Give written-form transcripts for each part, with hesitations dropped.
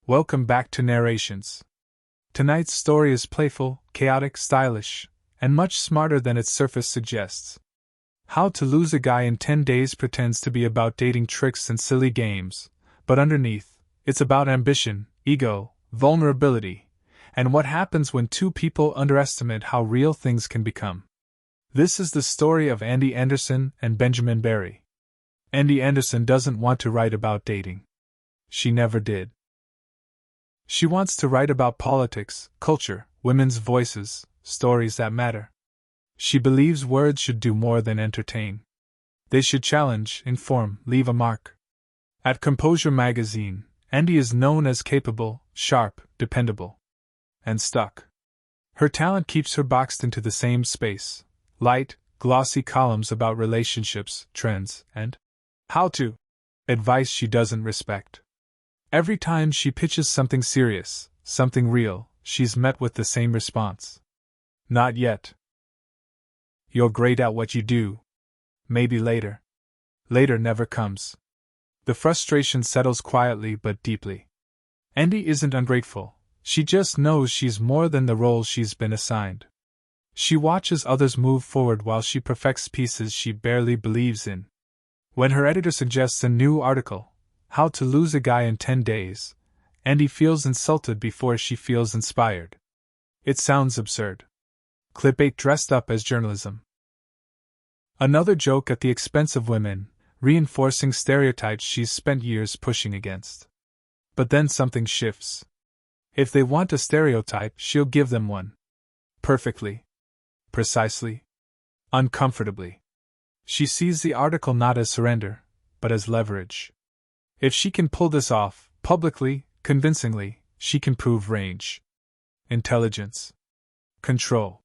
Welcome back to Narrations. Tonight's story is playful, chaotic, stylish, and much smarter than its surface suggests. How to Lose a Guy in 10 Days pretends to be about dating tricks and silly games, but underneath, it's about ambition, ego, vulnerability, and what happens when two people underestimate how real things can become. This is the story of Andie Anderson and Benjamin Barry. Andie Anderson doesn't want to write about dating. She never did. She wants to write about politics, culture, women's voices, stories that matter. She believes words should do more than entertain. They should challenge, inform, leave a mark. At Composure magazine, Andie is known as capable, sharp, dependable. And stuck. Her talent keeps her boxed into the same space: light, glossy columns about relationships, trends, and how-to advice she doesn't respect. Every time she pitches something serious, something real, she's met with the same response. Not yet. You're great at what you do. Maybe later. Later never comes. The frustration settles quietly but deeply. Andie isn't ungrateful. She just knows she's more than the role she's been assigned. She watches others move forward while she perfects pieces she barely believes in. When her editor suggests a new article, How to Lose a Guy in 10 Days, Andie feels insulted before she feels inspired. It sounds absurd. Clickbait dressed up as journalism. Another joke at the expense of women, reinforcing stereotypes she's spent years pushing against. But then something shifts. If they want a stereotype, she'll give them one. Perfectly. Precisely. Uncomfortably. She sees the article not as surrender, but as leverage. If she can pull this off, publicly, convincingly, she can prove range. Intelligence. Control.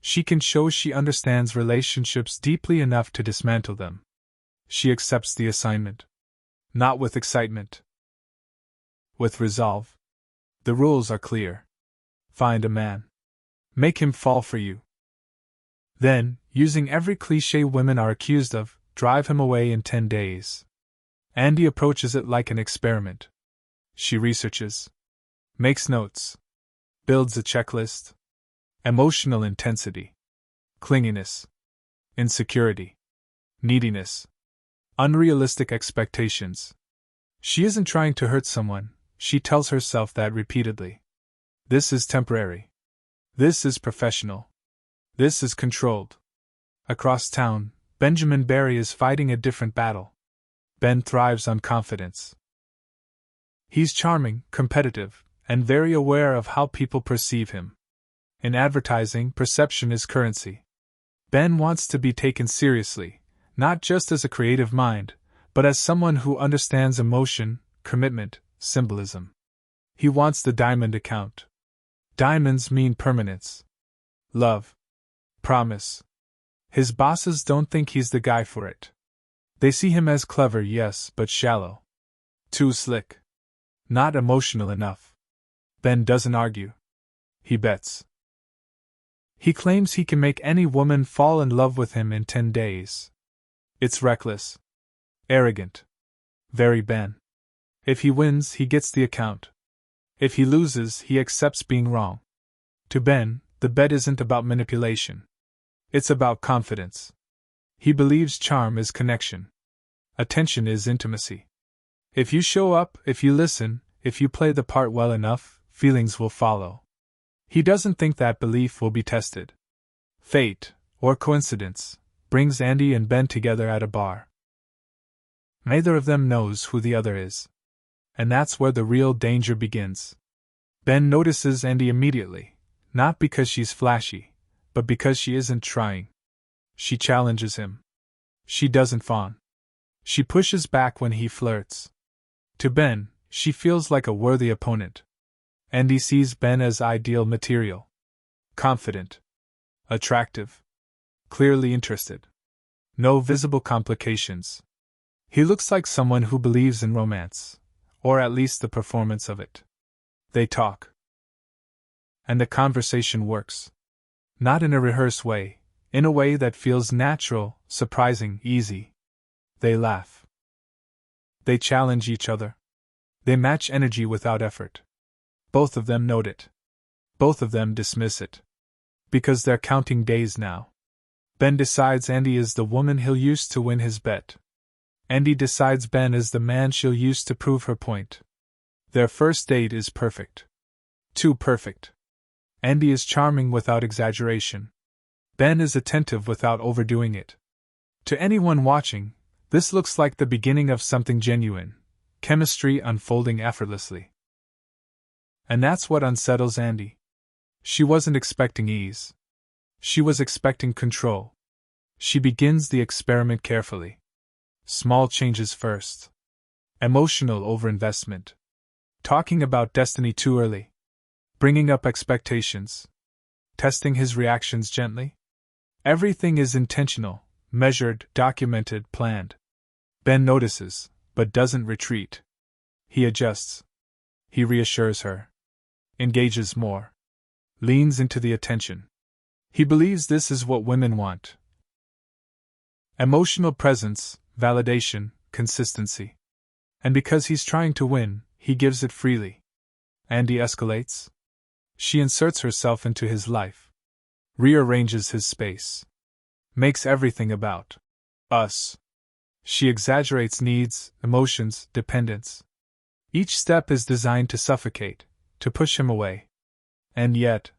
She can show she understands relationships deeply enough to dismantle them. She accepts the assignment. Not with excitement. With resolve. The rules are clear. Find a man. Make him fall for you. Then, using every cliché women are accused of, drive him away in 10 days. Andie approaches it like an experiment. She researches. Makes notes. Builds a checklist. Emotional intensity. Clinginess. Insecurity. Neediness. Unrealistic expectations. She isn't trying to hurt someone, she tells herself that repeatedly. This is temporary. This is professional. This is controlled. Across town, Benjamin Barry is fighting a different battle. Ben thrives on confidence. He's charming, competitive, and very aware of how people perceive him. In advertising, perception is currency. Ben wants to be taken seriously, not just as a creative mind, but as someone who understands emotion, commitment, symbolism. He wants the diamond account. Diamonds mean permanence. Love. Promise. His bosses don't think he's the guy for it. They see him as clever, yes, but shallow. Too slick. Not emotional enough. Ben doesn't argue. He bets. He claims he can make any woman fall in love with him in 10 days. It's reckless. Arrogant. Very Ben. If he wins, he gets the account. If he loses, he accepts being wrong. To Ben, the bet isn't about manipulation. It's about confidence. He believes charm is connection. Attention is intimacy. If you show up, if you listen, if you play the part well enough, feelings will follow. He doesn't think that belief will be tested. Fate, or coincidence, brings Andie and Ben together at a bar. Neither of them knows who the other is. And that's where the real danger begins. Ben notices Andie immediately, not because she's flashy, but because she isn't trying. She challenges him. She doesn't fawn. She pushes back when he flirts. To Ben, she feels like a worthy opponent. Andie sees Ben as ideal material. Confident. Attractive. Clearly interested. No visible complications. He looks like someone who believes in romance, or at least the performance of it. They talk. And the conversation works. Not in a rehearsed way, in a way that feels natural, surprising, easy. They laugh. They challenge each other. They match energy without effort. Both of them note it. Both of them dismiss it. Because they're counting days now. Ben decides Andie is the woman he'll use to win his bet. Andie decides Ben is the man she'll use to prove her point. Their first date is perfect. Too perfect. Andie is charming without exaggeration. Ben is attentive without overdoing it. To anyone watching, this looks like the beginning of something genuine, chemistry unfolding effortlessly. And that's what unsettles Andie. She wasn't expecting ease. She was expecting control. She begins the experiment carefully. Small changes first. Emotional overinvestment. Talking about destiny too early. Bringing up expectations. Testing his reactions gently. Everything is intentional, measured, documented, planned. Ben notices, but doesn't retreat. He adjusts. He reassures her. Engages more. Leans into the attention. He believes this is what women want. Emotional presence, validation, consistency. And because he's trying to win, he gives it freely. Andie escalates. She inserts herself into his life. Rearranges his space. Makes everything about us. She exaggerates needs, emotions, dependence. Each step is designed to suffocate, to push him away. And yet,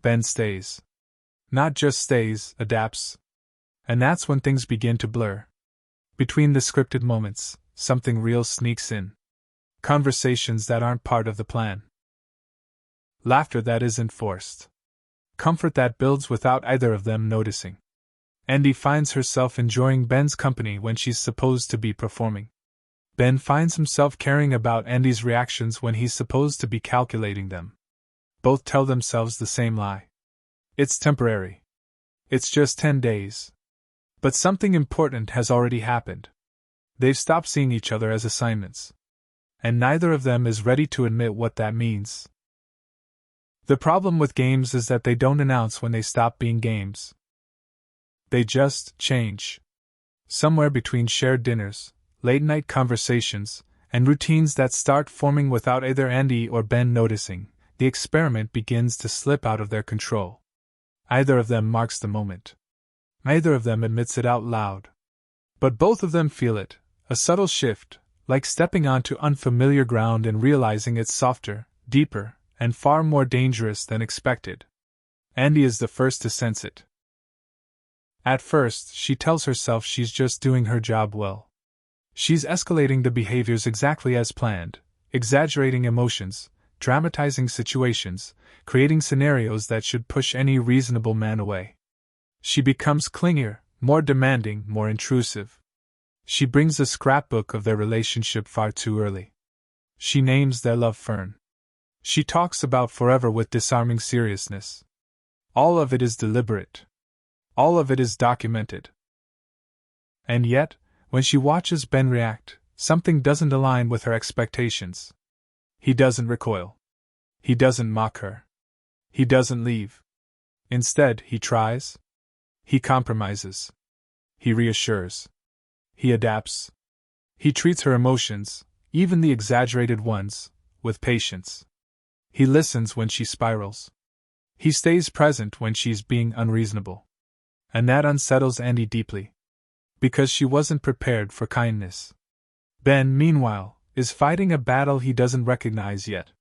Ben stays. Not just stays, adapts. And that's when things begin to blur. Between the scripted moments, something real sneaks in. Conversations that aren't part of the plan. Laughter that isn't forced. Comfort that builds without either of them noticing. Andie finds herself enjoying Ben's company when she's supposed to be performing. Ben finds himself caring about Andie's reactions when he's supposed to be calculating them. Both tell themselves the same lie. It's temporary. It's just 10 days. But something important has already happened. They've stopped seeing each other as assignments. And neither of them is ready to admit what that means. The problem with games is that they don't announce when they stop being games. They just change. Somewhere between shared dinners, late-night conversations, and routines that start forming without either Andie or Ben noticing, the experiment begins to slip out of their control. Either of them marks the moment. Neither of them admits it out loud. But both of them feel it, a subtle shift, like stepping onto unfamiliar ground and realizing it's softer, deeper, and far more dangerous than expected. Andie is the first to sense it. At first, she tells herself she's just doing her job well. She's escalating the behaviors exactly as planned, exaggerating emotions, dramatizing situations, creating scenarios that should push any reasonable man away. She becomes clingier, more demanding, more intrusive. She brings a scrapbook of their relationship far too early. She names their love Fern. She talks about forever with disarming seriousness. All of it is deliberate. All of it is documented. And yet, when she watches Ben react, something doesn't align with her expectations. He doesn't recoil. He doesn't mock her. He doesn't leave. Instead, he tries. He compromises. He reassures. He adapts. He treats her emotions, even the exaggerated ones, with patience. He listens when she spirals. He stays present when she's being unreasonable. And that unsettles Andie deeply. Because she wasn't prepared for kindness. Ben, meanwhile, is fighting a battle he doesn't recognize yet.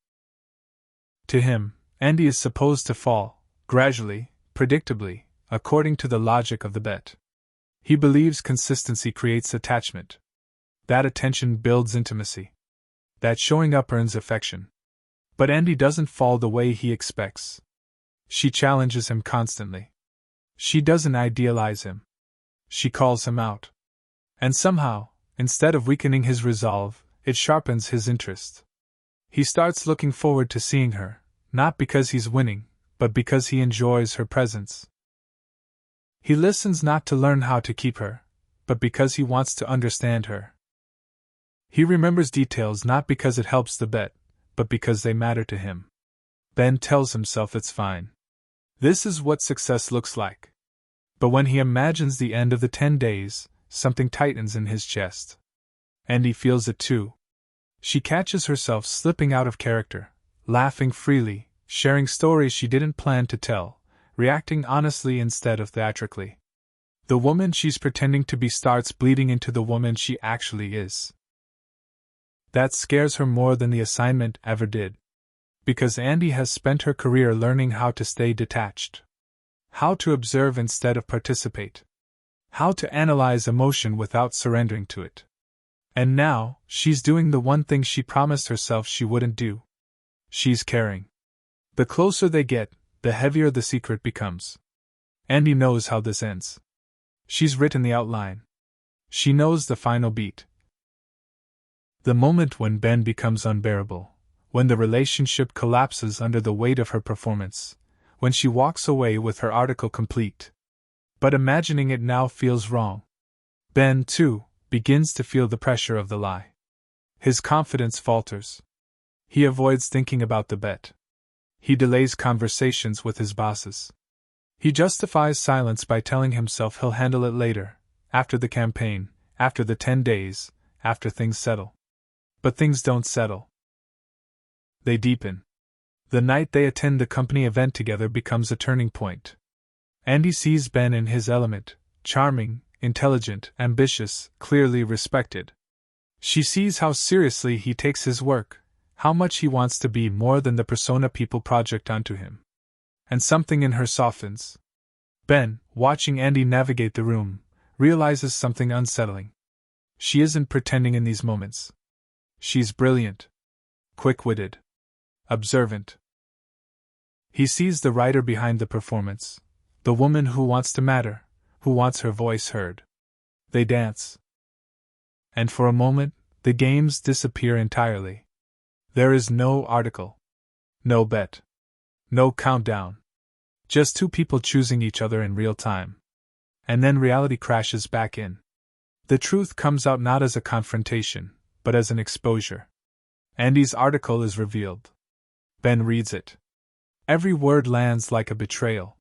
To him, Andie is supposed to fall, gradually, predictably, according to the logic of the bet. He believes consistency creates attachment. That attention builds intimacy. That showing up earns affection. But Andie doesn't fall the way he expects. She challenges him constantly. She doesn't idealize him. She calls him out. And somehow, instead of weakening his resolve, it sharpens his interest. He starts looking forward to seeing her, not because he's winning, but because he enjoys her presence. He listens not to learn how to keep her, but because he wants to understand her. He remembers details not because it helps the bet, but because they matter to him. Ben tells himself it's fine. This is what success looks like. But when he imagines the end of the 10 days, something tightens in his chest. And he feels it too. She catches herself slipping out of character, laughing freely, sharing stories she didn't plan to tell, reacting honestly instead of theatrically. The woman she's pretending to be starts bleeding into the woman she actually is. That scares her more than the assignment ever did. Because Andie has spent her career learning how to stay detached. How to observe instead of participate. How to analyze emotion without surrendering to it. And now, she's doing the one thing she promised herself she wouldn't do. She's caring. The closer they get, the heavier the secret becomes. Andie knows how this ends. She's written the outline. She knows the final beat. The moment when Ben becomes unbearable, when the relationship collapses under the weight of her performance, when she walks away with her article complete. But imagining it now feels wrong. Ben, too, begins to feel the pressure of the lie. His confidence falters. He avoids thinking about the bet. He delays conversations with his bosses. He justifies silence by telling himself he'll handle it later, after the campaign, after the 10 days, after things settle. But things don't settle. They deepen. The night they attend the company event together becomes a turning point. Andie sees Ben in his element, charming, intelligent, ambitious, clearly respected. She sees how seriously he takes his work, how much he wants to be more than the persona people project onto him. And something in her softens. Ben, watching Andie navigate the room, realizes something unsettling. She isn't pretending in these moments. She's brilliant, quick-witted, observant. He sees the writer behind the performance, the woman who wants to matter, who wants her voice heard. They dance. And for a moment, the games disappear entirely. There is no article. No bet. No countdown. Just two people choosing each other in real time. And then reality crashes back in. The truth comes out not as a confrontation, but as an exposure. Andie's article is revealed. Ben reads it. Every word lands like a betrayal.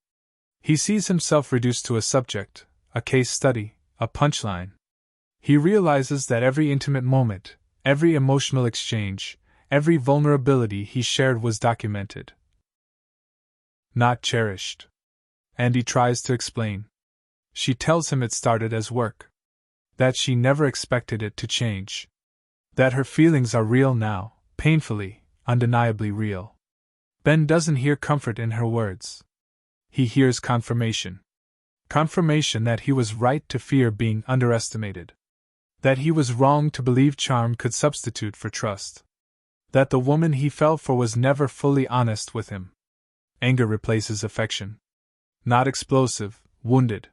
He sees himself reduced to a subject, a case study, a punchline. He realizes that every intimate moment, every emotional exchange, every vulnerability he shared was documented. Not cherished. Andie tries to explain. She tells him it started as work. That she never expected it to change. That her feelings are real now, painfully, undeniably real. Ben doesn't hear comfort in her words. He hears confirmation. Confirmation that he was right to fear being underestimated. That he was wrong to believe charm could substitute for trust. That the woman he fell for was never fully honest with him. Anger replaces affection. Not explosive, wounded.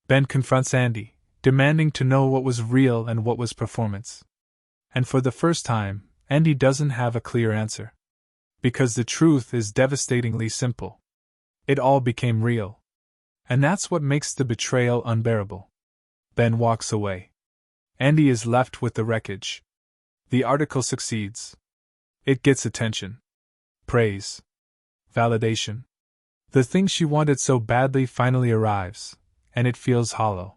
Ben confronts Andie, demanding to know what was real and what was performance. And for the first time, Andie doesn't have a clear answer. Because the truth is devastatingly simple. It all became real. And that's what makes the betrayal unbearable. Ben walks away. Andie is left with the wreckage. The article succeeds. It gets attention. Praise. Validation. The thing she wanted so badly finally arrives, and it feels hollow.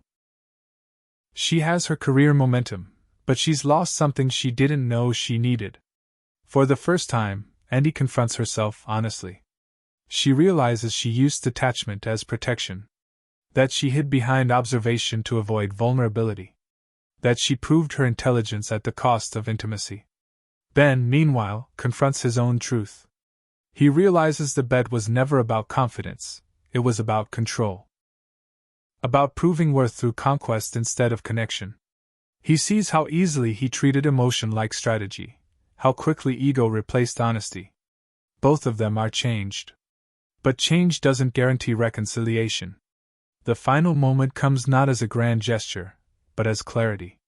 She has her career momentum, but she's lost something she didn't know she needed. For the first time, Andie confronts herself honestly. She realizes she used detachment as protection. That she hid behind observation to avoid vulnerability. That she proved her intelligence at the cost of intimacy. Ben, meanwhile, confronts his own truth. He realizes the bet was never about confidence, it was about control. About proving worth through conquest instead of connection. He sees how easily he treated emotion like strategy, how quickly ego replaced honesty. Both of them are changed. But change doesn't guarantee reconciliation. The final moment comes not as a grand gesture, but as clarity.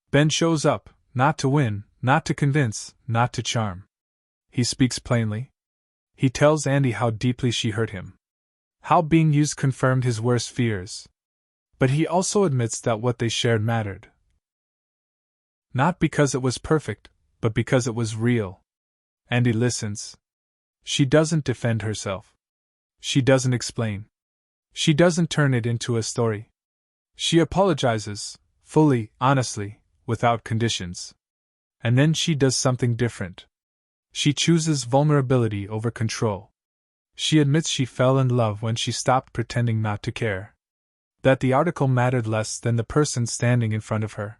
Ben shows up, not to win, not to convince, not to charm. He speaks plainly. He tells Andie how deeply she hurt him. How being used confirmed his worst fears. But he also admits that what they shared mattered. Not because it was perfect, but because it was real. Andie listens. She doesn't defend herself. She doesn't explain. She doesn't turn it into a story. She apologizes, fully, honestly, without conditions. And then she does something different. She chooses vulnerability over control. She admits she fell in love when she stopped pretending not to care. That the article mattered less than the person standing in front of her.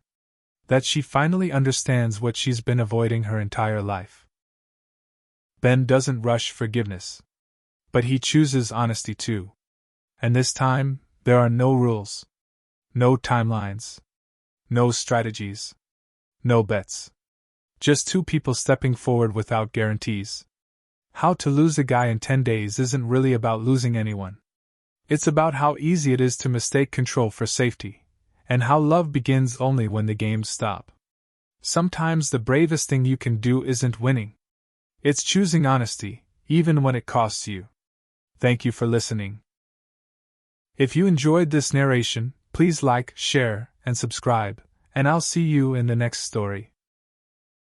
That she finally understands what she's been avoiding her entire life. Ben doesn't rush forgiveness. But he chooses honesty too. And this time, there are no rules. No timelines. No strategies. No bets. Just two people stepping forward without guarantees. How to lose a guy in 10 days isn't really about losing anyone. It's about how easy it is to mistake control for safety, and how love begins only when the games stop. Sometimes the bravest thing you can do isn't winning. It's choosing honesty, even when it costs you. Thank you for listening. If you enjoyed this narration, please like, share, and subscribe, and I'll see you in the next story.